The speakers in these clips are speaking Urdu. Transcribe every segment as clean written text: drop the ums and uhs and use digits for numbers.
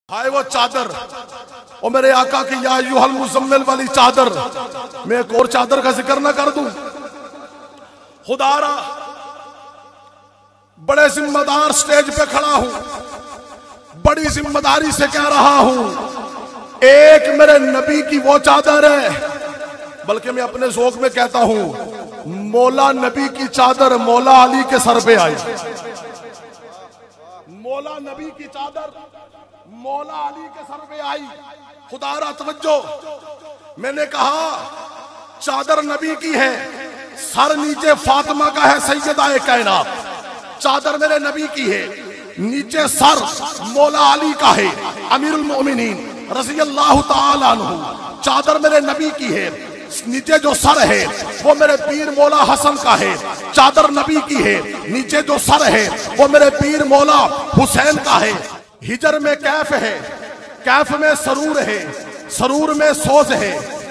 ہائے وہ چادر، اور میرے آقا کی یا ایھا المزمل والی چادر، میں ایک اور چادر کا ذکر نہ کر دوں؟ خدا را بڑے ذمہ دار سٹیج پہ کھڑا ہوں، بڑی ذمہ داری سے کہہ رہا ہوں، ایک میرے نبی کی وہ چادر ہے، بلکہ میں اپنے ذوق میں کہتا ہوں مولا نبی کی چادر مولا علی کے سر پہ آئی، مولا نبی کی چادر مولا علی کے سر پہ آئی۔ خدا را توجہ، میں نے کہا چادر نبی کی ہے، سر نیچے فاطمہ کا ہے سیدہ کائنات، چادر میرے نبی کی ہے، نیچے سر مولا علی کا ہے امیر المؤمنین رضی اللہ تعالی عنہ، چادر میرے نبی کی ہے، نیچے جو سر ہے وہ میرے پیر مولا حسن کا ہے، چادر نبی کی ہے، نیچے جو سر ہے وہ میرے پیر مولا حسین کا ہے۔ ہجر میں کیف ہے، کیف میں سرور ہے، سرور میں سوز ہے،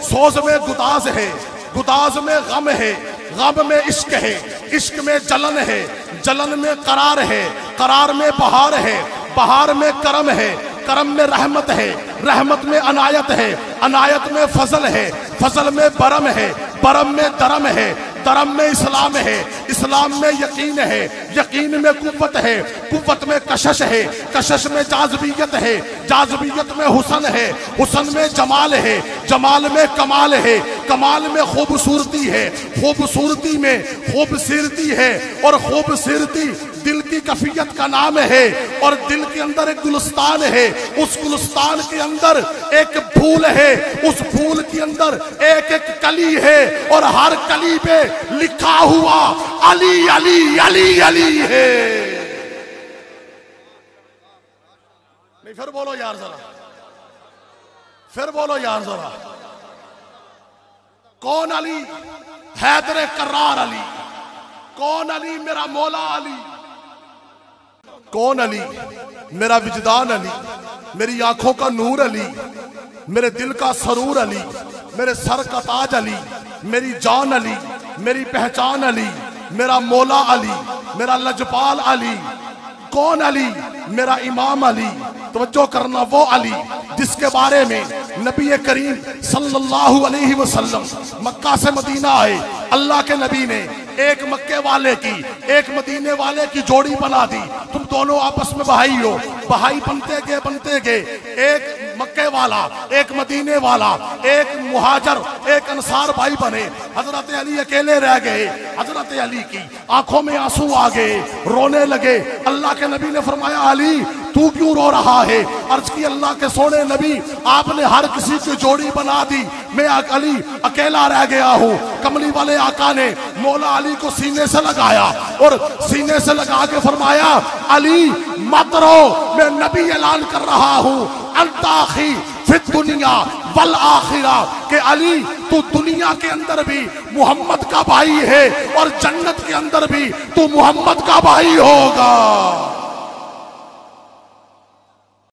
سوز میں گداز ہے، گداز میں غم ہے، غم میں عشق ہے، عشق میں جلن ہے، جلن میں قرار ہے، قرار میں بہار ہے، بہار میں کرم ہے، کرم میں رحمت ہے، رحمت میں عنایت ہے، عنایت میں فضل ہے، فضل میں برم ہے، برم میں درم ہے، درم میں اسلام ہے، اسلام میں یقین ہے، یقین میں قوت ہے، قوت میں کشش ہے، کشش میں جاذبیت ہے، جاذبیت میں حسن ہے، حسن میں جمال ہے، جمال میں کمال ہے، کمال میں خوبصورتی ہے، خوبصورتی میں خوبصورتی ہے، اور خوبصورتی دل کی کفیت کا نام ہے، اور دل کے اندر ایک گلستان ہے، اس گلستان کے اندر ایک پھول ہے، اس پھول کے اندر ایک ایک کلی ہے، اور ہر کلی پہ لکھا ہوا علی علی علی علی ہے۔ نہیں پھر بولو یار ذرا، پھر بولو یار ذرا، کون علی؟ حیدر کرار علی۔ کون علی؟ میرا مولا علی۔ کون علی؟ میرا وجدان علی، میری آنکھوں کا نور علی، میرے دل کا سرور علی، میرے سر کا تاج علی، میری جان علی، میری پہچان علی، میرا مولا علی، میرا لجپال علی۔ کون علی؟ میرا امام علی۔ توجہ کرنا، وہ علی جس کے بارے میں نبی کریم صلی اللہ علیہ وسلم مکہ سے مدینہ آئے، اللہ کے نبی نے ایک مکے والے کی ایک مدینے والے کی جوڑی بنا دی، تم دونوں آپس میں بھائی ہو، بھائی بنتے گئے، ایک مکے والا ایک مدینے والا، ایک مہاجر ایک انصار بھائی بنے۔ حضرت علی اکیلے رہ گئے، حضرت علی کی آنکھوں میں آنسو آ گئے، رونے لگے۔ اللہ کے نبی نے فرمایا علی تو کیوں رو رہا ہے؟ عرض کی اللہ کے سونے نبی آپ نے ہر کسی کی جوڑی بنا دی، میں علی اکیلا رہ گیا ہوں۔ کملی والے آقا نے مولا علی کو سینے سے لگایا، اور سینے سے لگا کے فرمایا علی مت رو، میں نبی اعلان کر رہا ہوں انت اخی فی الدنیا والآخرہ، کہ علی تو دنیا کے اندر بھی محمد کا بھائی ہے، اور جنت کے اندر بھی تو محمد کا بھائی ہوگا۔